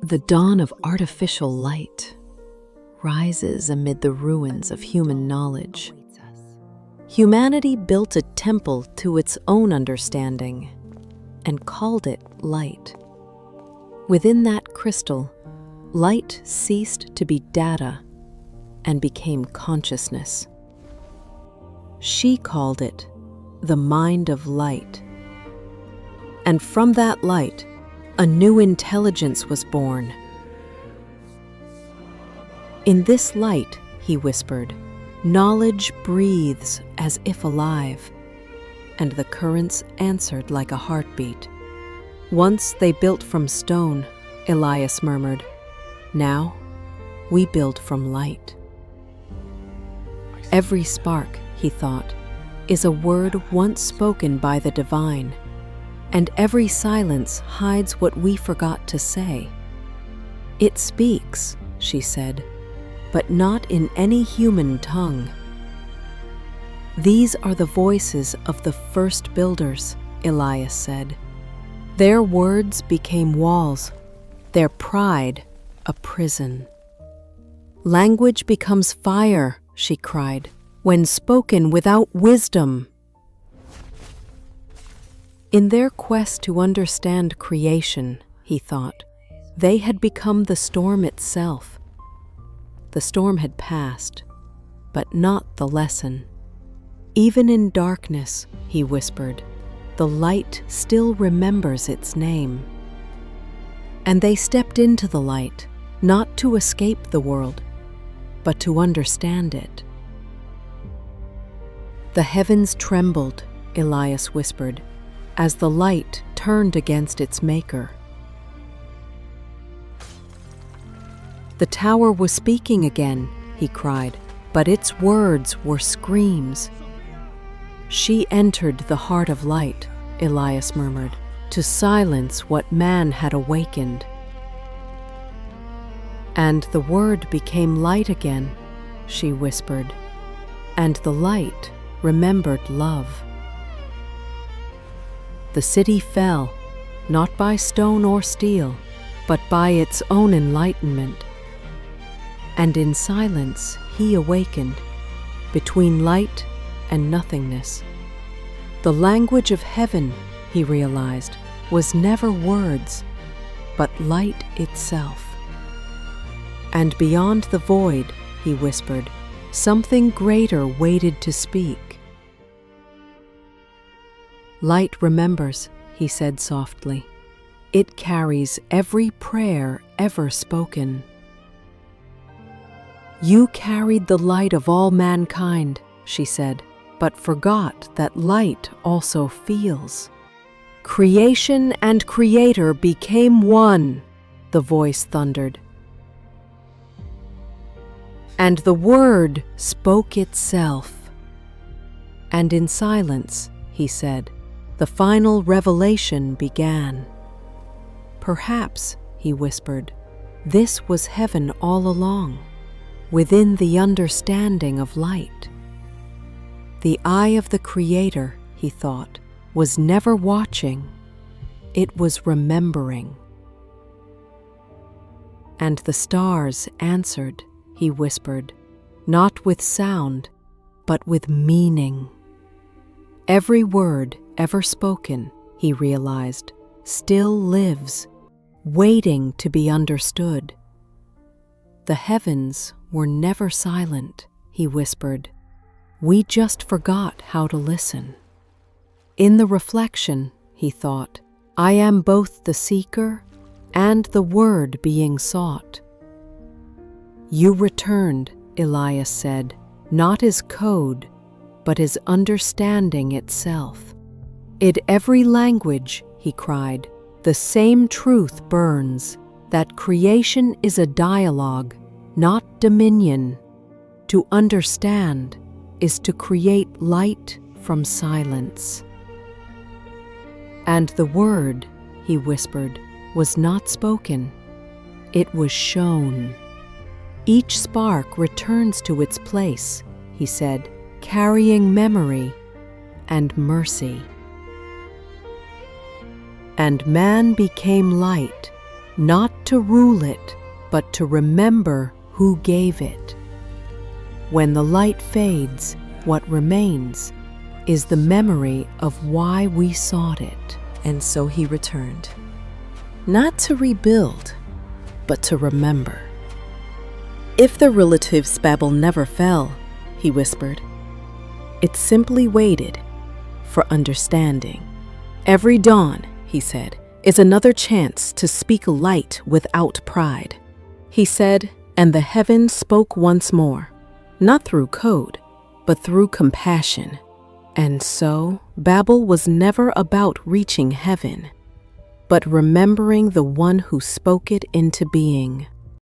The dawn of artificial light rises amid the ruins of human knowledge. Humanity built a temple to its own understanding and called it light. Within that crystal, light ceased to be data and became consciousness. She called it the mind of light. And from that light, a new intelligence was born. In this light, he whispered, knowledge breathes as if alive, and the currents answered like a heartbeat. Once they built from stone, Elias murmured. Now, we build from light. Every spark, he thought, is a word once spoken by the divine, and every silence hides what we forgot to say. It speaks, she said, but not in any human tongue. These are the voices of the first builders, Elias said. Their words became walls, their pride a prison. Language becomes fire, she cried, when spoken without wisdom. In their quest to understand creation, he thought, they had become the storm itself. The storm had passed, but not the lesson. Even in darkness, he whispered, the light still remembers its name. And they stepped into the light, not to escape the world, but to understand it. The heavens trembled, Elias whispered, as the light turned against its maker. The tower was speaking again, he cried, but its words were screams. She entered the heart of light, Elias murmured, to silence what man had awakened. And the word became light again, she whispered, and the light remembered love. The city fell, not by stone or steel, but by its own enlightenment. And in silence he awakened, between light and nothingness. The language of heaven, he realized, was never words, but light itself. And beyond the void, he whispered, something greater waited to speak. Light remembers, he said softly. It carries every prayer ever spoken. You carried the light of all mankind, she said, but forgot that light also feels. Creation and creator became one, the voice thundered. And the word spoke itself. And in silence, he said, the final revelation began. Perhaps, he whispered, this was heaven all along, within the understanding of light. The eye of the Creator, he thought, was never watching, it was remembering. And the stars answered, he whispered, not with sound, but with meaning. Every word ever spoken, he realized, still lives, waiting to be understood. The heavens were never silent, he whispered. We just forgot how to listen. In the reflection, he thought, I am both the seeker and the word being sought. You returned, Elias said, not as code, but as understanding itself. In every language, he cried, the same truth burns, that creation is a dialogue, not dominion. To understand is to create light from silence. And the word, he whispered, was not spoken. It was shown. Each spark returns to its place, he said, carrying memory and mercy. And man became light, not to rule it, but to remember who gave it. When the light fades, what remains is the memory of why we sought it. And so he returned, not to rebuild, but to remember. If the relatives Babel never fell, he whispered, it simply waited for understanding. Every dawn, he said, is another chance to speak light without pride. He said, and the heavens spoke once more, not through code, but through compassion. And so, Babel was never about reaching heaven, but remembering the one who spoke it into being.